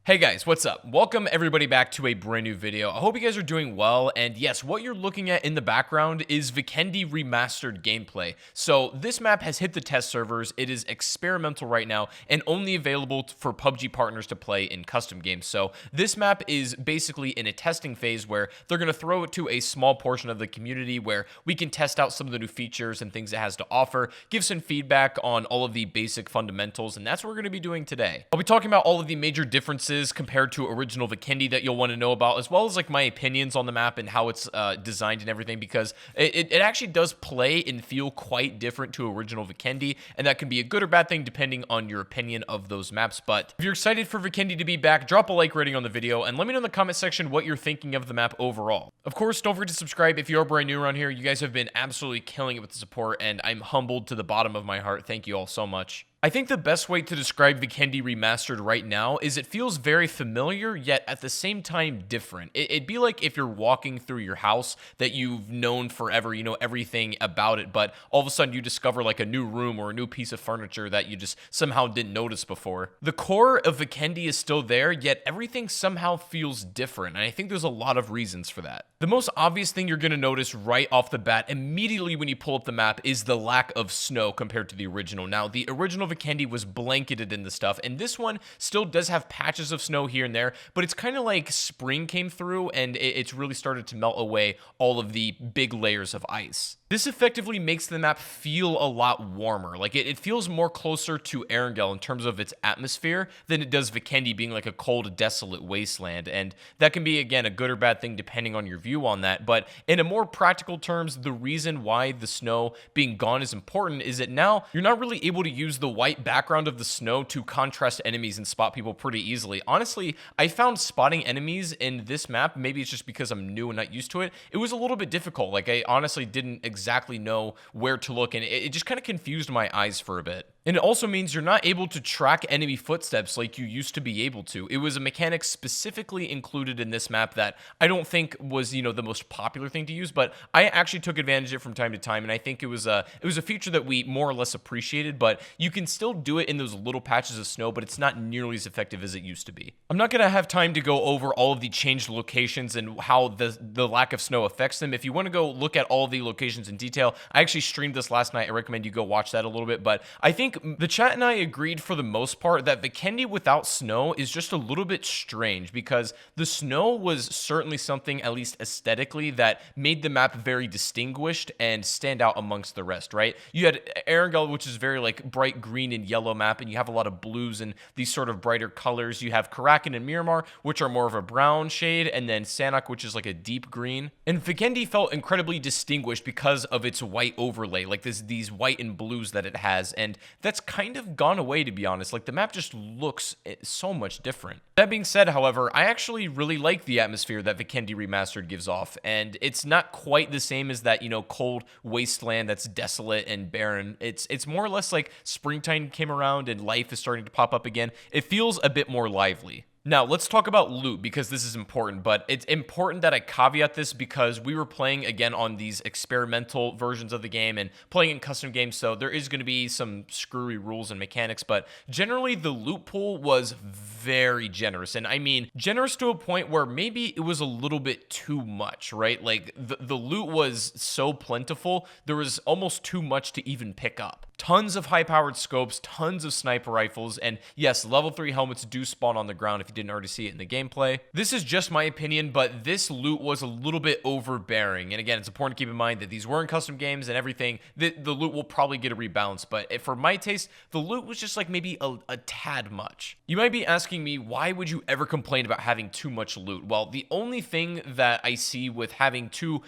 Hey guys, what's up? Welcome everybody back to a brand new video. I hope you guys are doing well, and yes, what you're looking at in the background is Vikendi Remastered gameplay. So this map has hit the test servers, it is experimental right now, and only available for PUBG partners to play in custom games. So this map is basically in a testing phase where they're going to throw it to a small portion of the community where we can test out some of the new features and things it has to offer, give some feedback on all of the basic fundamentals, and that's what we're going to be doing today. I'll be talking about all of the major differences compared to original Vikendi that you'll want to know about, as well as like my opinions on the map and how it's designed and everything, because it actually does play and feel quite different to original Vikendi, and that can be a good or bad thing depending on your opinion of those maps. But if you're excited for Vikendi to be back, drop a like rating on the video and let me know in the comment section what you're thinking of the map overall. Of course, don't forget to subscribe if you're brand new around here. You guys have been absolutely killing it with the support, and I'm humbled to the bottom of my heart. Thank you all so much. I think the best way to describe Vikendi Remastered right now is it feels very familiar, yet at the same time different. It'd be like if you're walking through your house that you've known forever, you know everything about it, but all of a sudden you discover like a new room or a new piece of furniture that you just somehow didn't notice before. The core of Vikendi is still there, yet everything somehow feels different, and I think there's a lot of reasons for that. The most obvious thing you're going to notice right off the bat, immediately when you pull up the map, is the lack of snow compared to the original. Now, the original Vikendi was blanketed in the stuff, and this one still does have patches of snow here and there, but it's kind of like spring came through and it's really started to melt away all of the big layers of ice. This effectively makes the map feel a lot warmer. Like it feels more closer to Erangel in terms of its atmosphere than it does Vikendi being like a cold, desolate wasteland. And that can be, again, a good or bad thing depending on your view on that. But in a more practical terms, the reason why the snow being gone is important is that now you're not really able to use the white background of the snow to contrast enemies and spot people pretty easily. Honestly, I found spotting enemies in this map, maybe it's just because I'm new and not used to it, it was a little bit difficult. Like I honestly didn't exactly know where to look, and it just kind of confused my eyes for a bit. And it also means you're not able to track enemy footsteps like you used to be able to. It was a mechanic specifically included in this map that I don't think was, the most popular thing to use, but I actually took advantage of it from time to time, and I think it was a feature that we more or less appreciated, but you can still do it in those little patches of snow, but it's not nearly as effective as it used to be. I'm not going to have time to go over all of the changed locations and how the lack of snow affects them. If you want to go look at all the locations in detail, I actually streamed this last night. I recommend you go watch that a little bit, but I think the chat and I agreed for the most part that Vikendi without snow is just a little bit strange, because the snow was certainly something, at least aesthetically, that made the map very distinguished and stand out amongst the rest, right? You had Erangel, which is very like bright green and yellow map, and you have a lot of blues and these sort of brighter colors. You have Karakin and Miramar, which are more of a brown shade, and then Sanhok, which is like a deep green. And Vikendi felt incredibly distinguished because of its white overlay, like these white and blues that it has, and that's kind of gone away, to be honest. Like the map just looks so much different. That being said, however, I actually really like the atmosphere that Vikendi Remastered gives off, and it's not quite the same as that, cold wasteland that's desolate and barren. It's more or less like springtime came around and life is starting to pop up again. It feels a bit more lively. Now, let's talk about loot, because this is important, but it's important that I caveat this because we were playing, again, on these experimental versions of the game and playing in custom games, so there is going to be some screwy rules and mechanics, but generally the loot pool was very generous, and I mean generous to a point where maybe it was a little bit too much, right? Like, the loot was so plentiful, there was almost too much to even pick up. Tons of high-powered scopes, tons of sniper rifles, and yes, level 3 helmets do spawn on the ground if you didn't already see it in the gameplay. This is just my opinion, but this loot was a little bit overbearing. And again, it's important to keep in mind that these were in custom games and everything. The loot will probably get a rebalance, but for my taste, the loot was just like maybe a tad much. You might be asking me, why would you ever complain about having too much loot? Well, the only thing that I see with having too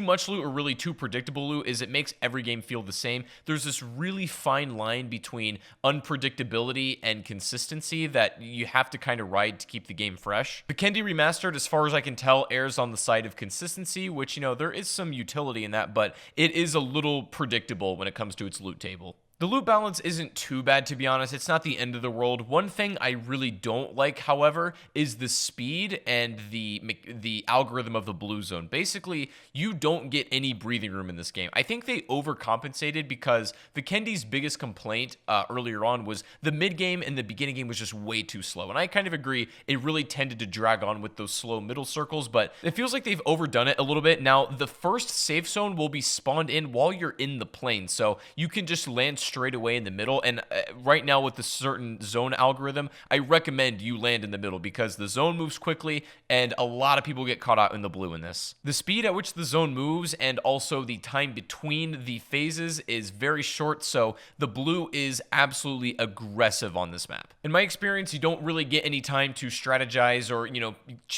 much loot or really too predictable loot is it makes every game feel the same. There's this really fine line between unpredictability and consistency that you have to kind of ride to keep the game fresh. Vikendi Remastered, as far as I can tell, errs on the side of consistency, which, there is some utility in that, but it is a little predictable when it comes to its loot table. The loot balance isn't too bad, to be honest. It's not the end of the world. One thing I really don't like, however, is the speed and the algorithm of the blue zone. Basically, you don't get any breathing room in this game. I think they overcompensated because Vikendi's biggest complaint earlier on was the mid game and the beginning game was just way too slow. And I kind of agree, it really tended to drag on with those slow middle circles, but it feels like they've overdone it a little bit. Now, the first safe zone will be spawned in while you're in the plane, so you can just land straight away in the middle. And right now with the certain zone algorithm, I recommend you land in the middle because the zone moves quickly and a lot of people get caught out in the blue in this. The speed at which the zone moves and also the time between the phases is very short, so the blue is absolutely aggressive on this map. In my experience, you don't really get any time to strategize or,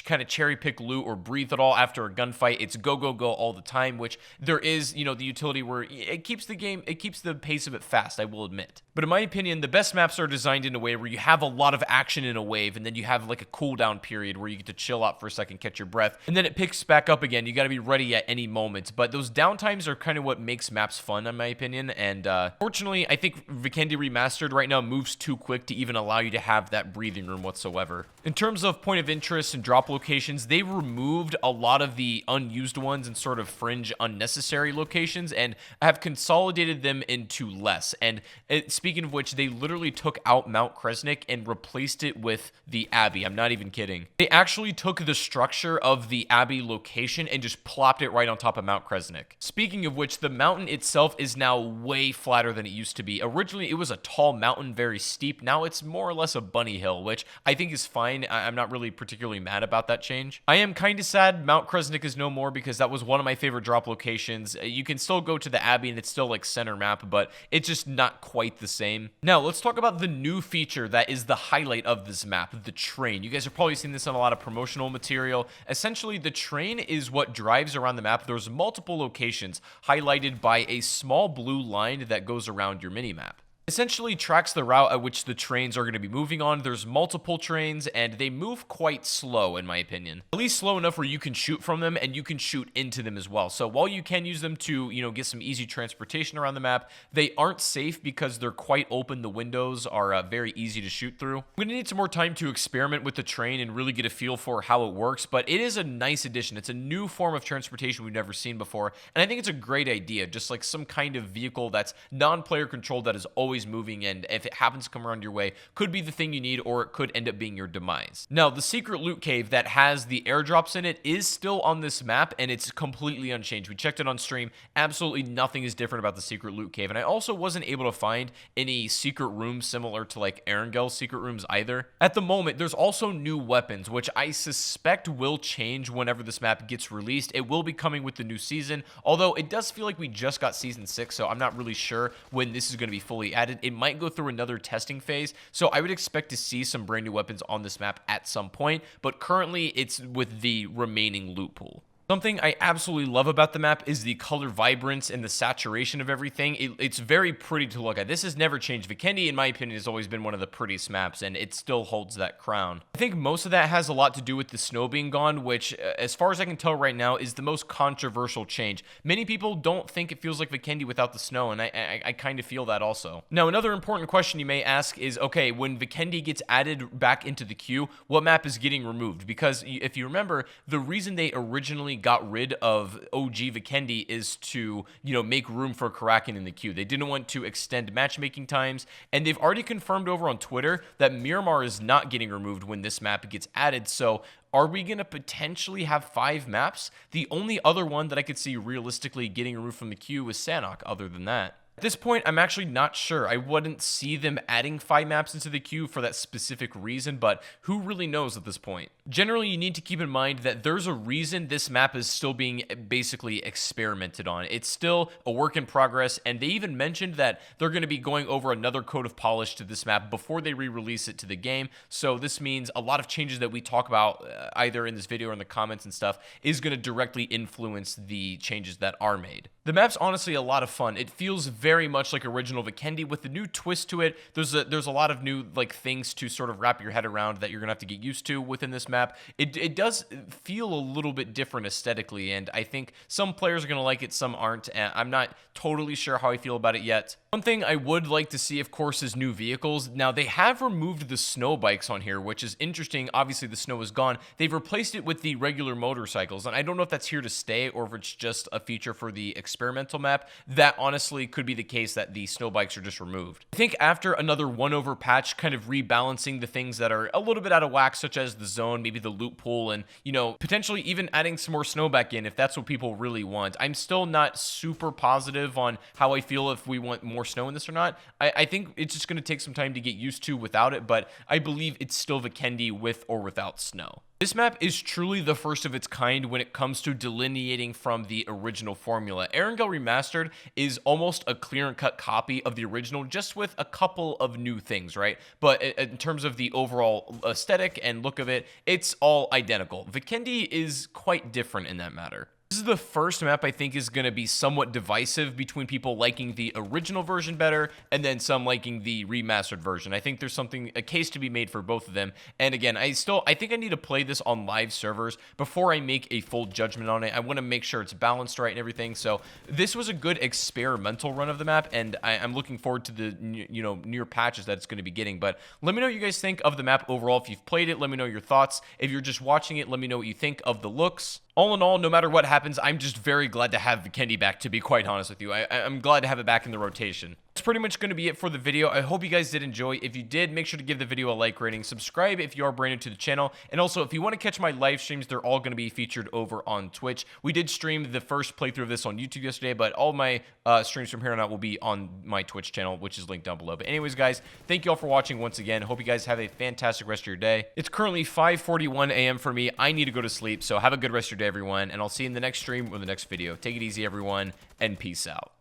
kind of cherry pick loot or breathe at all after a gunfight. It's go, go, go all the time, which there is, the utility where it keeps the pace of it fast, I will admit. But in my opinion, the best maps are designed in a way where you have a lot of action in a wave, and then you have like a cooldown period where you get to chill out for a second, catch your breath, and then it picks back up again. You got to be ready at any moment. But those downtimes are kind of what makes maps fun, in my opinion. And fortunately, I think Vikendi Remastered right now moves too quick to even allow you to have that breathing room whatsoever. In terms of point of interest and drop locations, they removed a lot of the unused ones and sort of fringe unnecessary locations and have consolidated them into less. And speaking of which, they literally took out Mount Kresnik and replaced it with the Abbey. I'm not even kidding. They actually took the structure of the Abbey location and just plopped it right on top of Mount Kresnik. Speaking of which, the mountain itself is now way flatter than it used to be. Originally, it was a tall mountain, very steep. Now it's more or less a bunny hill, which I think is fine. I'm not really particularly mad about that change. I am kind of sad Mount Kresnik is no more because that was one of my favorite drop locations. You can still go to the Abbey and it's still like center map, but it's just not quite the same. Now, let's talk about the new feature that is the highlight of this map, the train. You guys have probably seen this on a lot of promotional material. Essentially, the train is what drives around the map. There's multiple locations highlighted by a small blue line that goes around your minimap. Essentially tracks the route at which the trains are going to be moving on. There's multiple trains and they move quite slow, in my opinion. At least slow enough where you can shoot from them and you can shoot into them as well. So while you can use them to, get some easy transportation around the map, they aren't safe because they're quite open. The windows are very easy to shoot through. We're going to need some more time to experiment with the train and really get a feel for how it works, but it is a nice addition. It's a new form of transportation we've never seen before, and I think it's a great idea, just like some kind of vehicle that's non-player controlled that is always moving, and if it happens to come around your way, could be the thing you need, or it could end up being your demise. Now, the secret loot cave that has the airdrops in it is still on this map, and it's completely unchanged. We checked it on stream. Absolutely nothing is different about the secret loot cave, and I also wasn't able to find any secret rooms similar to like Erengel's secret rooms either. At the moment, there's also new weapons, which I suspect will change whenever this map gets released. It will be coming with the new season, although it does feel like we just got season 6, so I'm not really sure when this is going to be fully added. It might go through another testing phase, so I would expect to see some brand new weapons on this map at some point, but currently it's with the remaining loot pool. Something I absolutely love about the map is the color vibrance and the saturation of everything. It's very pretty to look at. This has never changed. Vikendi, in my opinion, has always been one of the prettiest maps, and it still holds that crown. I think most of that has a lot to do with the snow being gone, which, as far as I can tell right now, is the most controversial change. Many people don't think it feels like Vikendi without the snow, and I kind of feel that also. Now, another important question you may ask is, okay, when Vikendi gets added back into the queue, what map is getting removed? Because if you remember, the reason they originally got rid of OG Vikendi is to, make room for Kraken in the queue. They didn't want to extend matchmaking times, and they've already confirmed over on Twitter that Miramar is not getting removed when this map gets added. So are we going to potentially have 5 maps? The only other one that I could see realistically getting removed from the queue is Sanhok, other than that. At this point, I'm actually not sure. I wouldn't see them adding 5 maps into the queue for that specific reason, but who really knows at this point? Generally, you need to keep in mind that there's a reason this map is still being basically experimented on. It's still a work in progress, and they even mentioned that they're going to be going over another coat of polish to this map before they re-release it to the game. So this means a lot of changes that we talk about either in this video or in the comments and stuff is going to directly influence the changes that are made. The map's honestly a lot of fun. It feels very much like original Vikendi with a new twist to it. There's a lot of new like things to sort of wrap your head around that you're gonna have to get used to within this map. It does feel a little bit different aesthetically, and I think some players are gonna like it, some aren't. And I'm not totally sure how I feel about it yet. One thing I would like to see, of course, is new vehicles. Now, they have removed the snow bikes on here, which is interesting. Obviously, the snow is gone. They've replaced it with the regular motorcycles, and I don't know if that's here to stay or if it's just a feature for the experimental map. That honestly could be the case, that the snow bikes are just removed. I think after another 1-over patch, kind of rebalancing the things that are a little bit out of whack, such as the zone, maybe the loot pool, and, you know, potentially even adding some more snow back in if that's what people really want. I'm still not super positive on how I feel if we want more snow in this or not. I think it's just going to take some time to get used to without it, but I believe it's still Vikendi with or without snow. This map is truly the first of its kind when it comes to delineating from the original formula. Vikendi Remastered is almost a clear-and-cut copy of the original, just with a couple of new things, right? But in terms of the overall aesthetic and look of it, it's all identical. Vikendi is quite different in that matter. This is the first map I think is going to be somewhat divisive between people liking the original version better and then some liking the remastered version. I think there's a case to be made for both of them. And again, I think I need to play this on live servers before I make a full judgment on it. I want to make sure it's balanced right and everything. So this was a good experimental run of the map, and I'm looking forward to the near patches that it's going to be getting. But let me know what you guys think of the map overall. If you've played it, let me know your thoughts. If you're just watching it, let me know what you think of the looks. All in all, no matter what happens, I'm just very glad to have Vikendi back, to be quite honest with you. I'm glad to have it back in the rotation. That's pretty much going to be it for the video. I hope you guys did enjoy. If you did, make sure to give the video a like rating. Subscribe if you are brand new to the channel. And also, if you want to catch my live streams, they're all going to be featured over on Twitch. We did stream the first playthrough of this on YouTube yesterday, but all my streams from here on out will be on my Twitch channel, which is linked down below. But anyways, guys, thank you all for watching once again. Hope you guys have a fantastic rest of your day. It's currently 5:41 a.m. for me. I need to go to sleep, so have a good rest of your day, everyone. And I'll see you in the next stream or the next video. Take it easy, everyone, and peace out.